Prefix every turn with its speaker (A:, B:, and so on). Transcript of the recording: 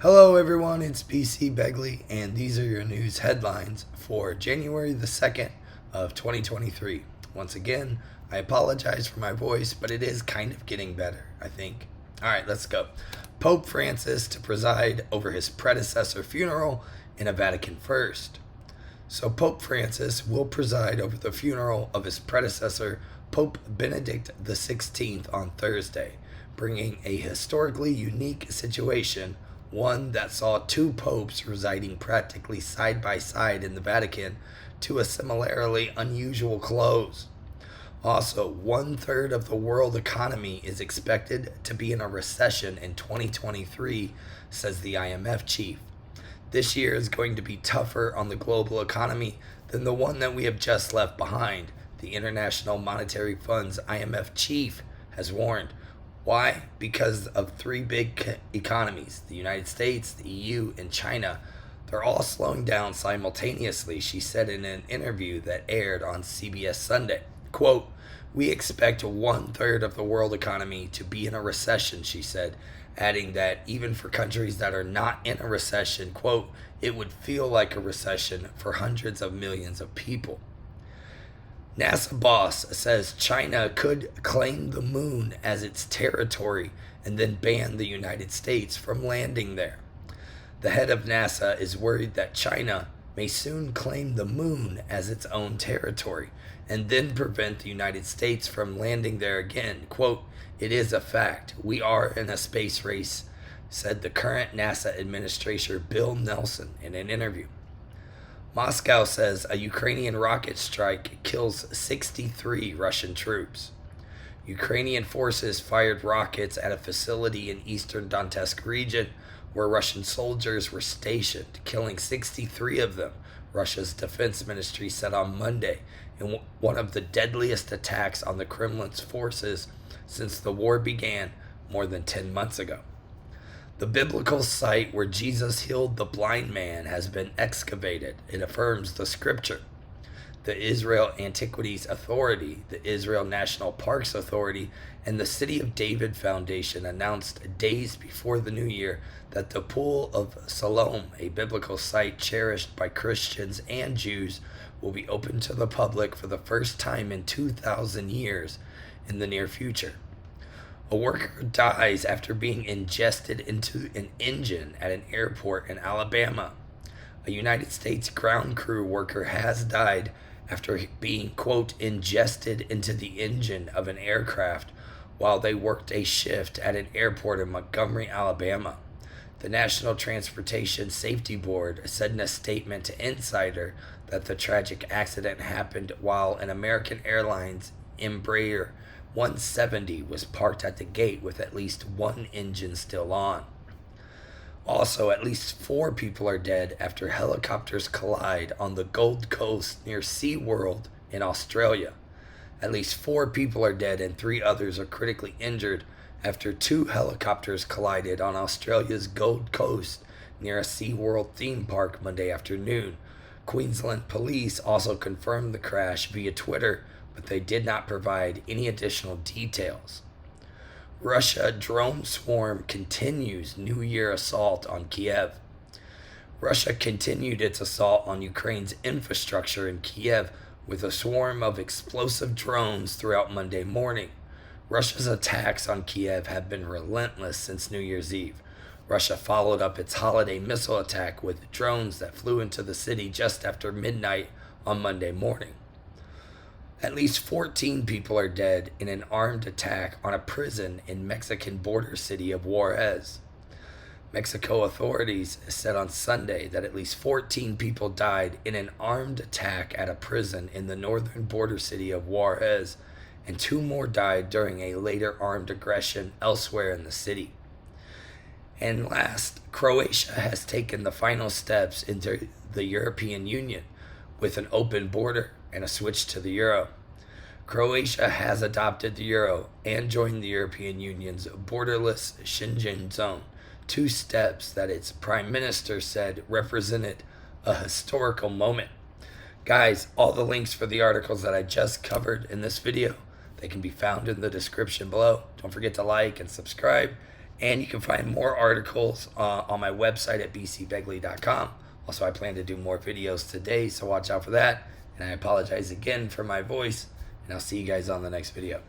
A: Hello everyone, it's PC Begley, and these are your news headlines for January the 2nd of 2023. Once again, I apologize for my voice, but it is kind of getting better, I think. Alright, let's go. Pope Francis to preside over his predecessor funeral in a Vatican First. So Pope Francis will preside over the funeral of his predecessor, Pope Benedict XVI, on Thursday, bringing a historically unique situation, one that saw two popes residing practically side by side in the Vatican, to a similarly unusual close. Also, 1/3 of the world economy is expected to be in a recession in 2023, says the IMF chief. This year is going to be tougher on the global economy than the one that we have just left behind, the International Monetary Fund's IMF chief has warned. Why? Because of three big economies, the United States, the EU, and China. They're all slowing down simultaneously, she said in an interview that aired on CBS Sunday. Quote, "We expect 1/3 of the world economy to be in a recession," she said, adding that even for countries that are not in a recession, quote, "it would feel like a recession for hundreds of millions of people." NASA boss says China could claim the moon as its territory and then ban the United States from landing there. The head of NASA is worried that China may soon claim the moon as its own territory and then prevent the United States from landing there again. Quote, "It is a fact. We are in a space race," said the current NASA administrator Bill Nelson in an interview. Moscow says a Ukrainian rocket strike kills 63 Russian troops. Ukrainian forces fired rockets at a facility in eastern Donetsk region where Russian soldiers were stationed, killing 63 of them, Russia's defense ministry said on Monday, in one of the deadliest attacks on the Kremlin's forces since the war began more than 10 months ago. The biblical site where Jesus healed the blind man has been excavated. It affirms the scripture. The Israel Antiquities Authority, the Israel National Parks Authority, and the City of David Foundation announced days before the new year that the Pool of Siloam, a biblical site cherished by Christians and Jews, will be open to the public for the first time in 2,000 years in the near future. A worker dies after being ingested into an engine at an airport in Alabama. A United States ground crew worker has died after being, quote, ingested into the engine of an aircraft while they worked a shift at an airport in Montgomery, Alabama. The National Transportation Safety Board said in a statement to Insider that the tragic accident happened while an American Airlines Embraer 170 was parked at the gate with at least one engine still on. Also, at least 4 people are dead after helicopters collide on the Gold Coast near SeaWorld in Australia. At least 4 people are dead and 3 others are critically injured after 2 helicopters collided on Australia's Gold Coast near a SeaWorld theme park Monday afternoon. Queensland police also confirmed the crash via Twitter, but they did not provide any additional details. Russia drone swarm continues New Year assault on Kiev. Russia continued its assault on Ukraine's infrastructure in Kiev with a swarm of explosive drones throughout Monday morning. Russia's attacks on Kiev have been relentless since New Year's Eve. Russia followed up its holiday missile attack with drones that flew into the city just after midnight on Monday morning. At least 14 people are dead in an armed attack on a prison in Mexican border city of Juarez. Mexico authorities said on Sunday that at least 14 people died in an armed attack at a prison in the northern border city of Juarez, and 2 more died during a later armed aggression elsewhere in the city. And last, Croatia has taken the final steps into the European Union with an open border and a switch to the euro. Croatia has adopted the euro and joined the European Union's borderless Schengen zone, 2 steps that its prime minister said represented a historical moment. Guys, all the links for the articles that I just covered in this video, they can be found in the description below. Don't forget to like and subscribe, And you can find more articles on my website at bcbegley.com. Also, I plan to do more videos today, so watch out for that. And I apologize again for my voice, and I'll see you guys on the next video.